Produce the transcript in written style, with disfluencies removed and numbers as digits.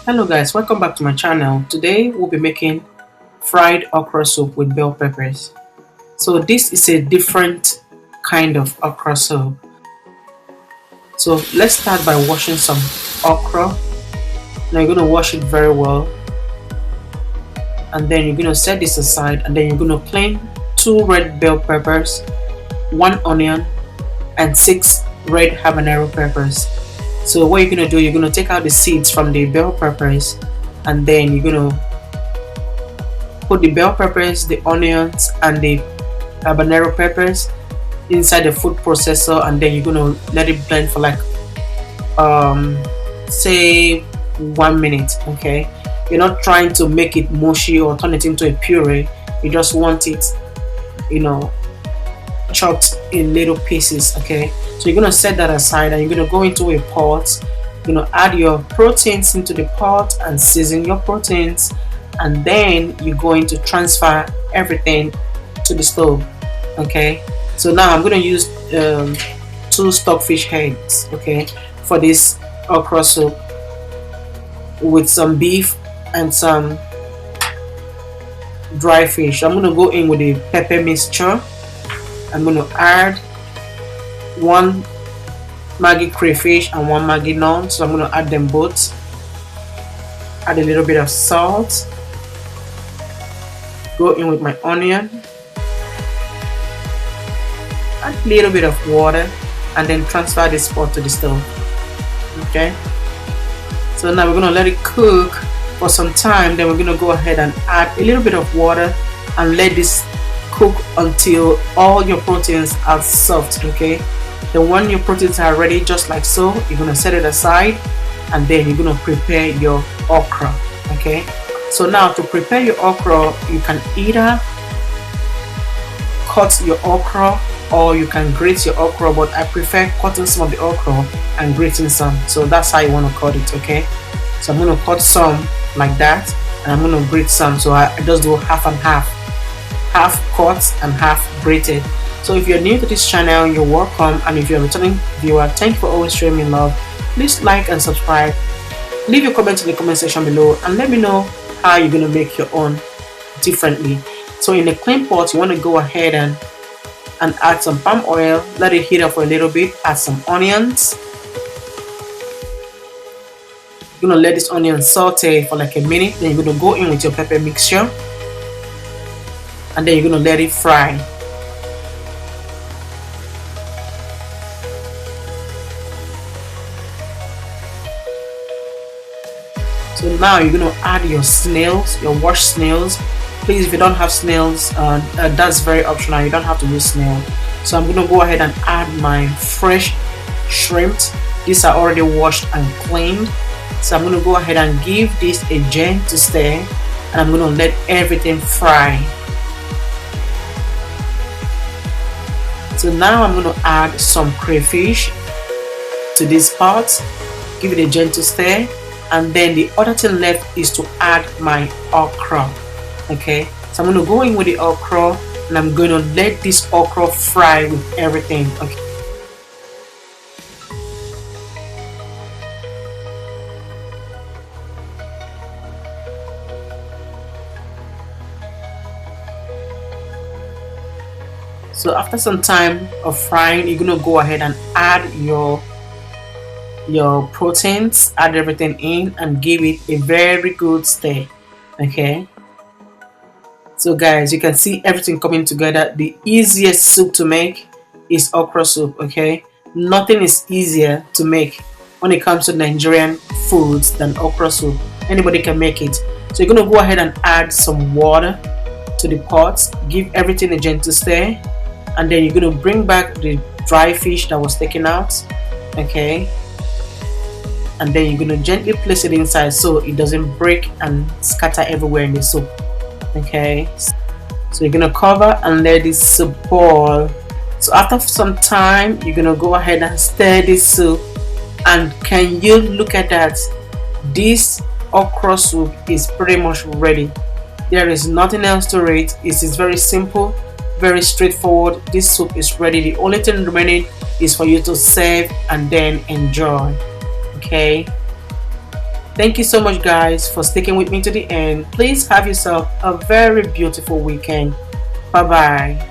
Hello guys, welcome back to my channel. Today we'll be making fried okra soup with bell peppers. So this is a different kind of okra soup. So let's start by washing some okra. Now you're going to wash it very well, and then you're going to set this aside, and then you're going to clean 2 red bell peppers, 1 onion, and 6 red habanero peppers. So what you're going to do, you're going to take out the seeds from the bell peppers, and then you're going to put the bell peppers, the onions, and the habanero peppers inside the food processor, and then you're going to let it blend for like say 1 minute. Okay, you're not trying to make it mushy or turn it into a puree. You just want it, chopped in little pieces. Okay, so you're going to set that aside, and you're going to go into a pot. Add your proteins into the pot and season your proteins, and then you're going to transfer everything to the stove. Okay, so now I'm going to use 2 stockfish heads, okay, for this okra soup, with some beef and some dry fish. I'm going to go in with the pepper mixture. I'm going to add 1 Maggi crayfish and 1 Maggi naan, so I'm going to add them both. Add a little bit of salt. Go in with my onion. Add a little bit of water, and then transfer this pot to the stove. Okay, so now we're going to let it cook for some time. Then we're going to go ahead and add a little bit of water and let this cook until all your proteins are soft. Okay, then when your proteins are ready, just like so, you're going to set it aside, and then you're going to prepare your okra. Okay, so now to prepare your okra, you can either cut your okra or you can grate your okra, but I prefer cutting some of the okra and grating some. So that's how you want to cut it. Okay, so I'm going to cut some like that, and I'm going to grate some. So I just do half and half cut and half grated. So if you're new to this channel, you're welcome, and if you're a returning viewer, thank you for always showing me love. Please like and subscribe. Leave your comments in the comment section below and let me know how you're going to make your own differently. So in a clean pot, you want to go ahead and add some palm oil. Let it heat up for a little bit. Add some onions. You're going to let this onion saute for like a minute. Then you're going to go in with your pepper mixture, and then you're going to let it fry. So now you're going to add your snails, your washed snails. Please, if you don't have snails, that's very optional. You don't have to use snail. So I'm going to go ahead and add my fresh shrimp. These are already washed and cleaned. So I'm going to go ahead and give this a gentle stir, and I'm going to let everything fry. So now I'm going to add some crayfish to this pot. Give it a gentle stir, and then the other thing left is to add my okra. Okay, so I'm going to go in with the okra, and I'm going to let this okra fry with everything. Okay, so after some time of frying, you're going to go ahead and add your proteins, add everything in, and give it a very good stir. Okay, so guys, you can see everything coming together. The easiest soup to make is okra soup. Okay, nothing is easier to make when it comes to Nigerian foods than okra soup. Anybody can make it. So you're going to go ahead and add some water to the pot. Give everything a gentle stir, and then you're going to bring back the dry fish that was taken out. Okay, and then you're going to gently place it inside so it doesn't break and scatter everywhere in the soup. Okay, so you're going to cover and let this soup boil. So after some time, you're going to go ahead and stir this soup, and can you look at that? This okra soup is pretty much ready. There is nothing else to it. It is very simple, very straightforward. This soup is ready. The only thing remaining is for you to serve and then enjoy. Okay, Thank you so much, guys, for sticking with me to the end. Please have yourself a very beautiful weekend. Bye bye.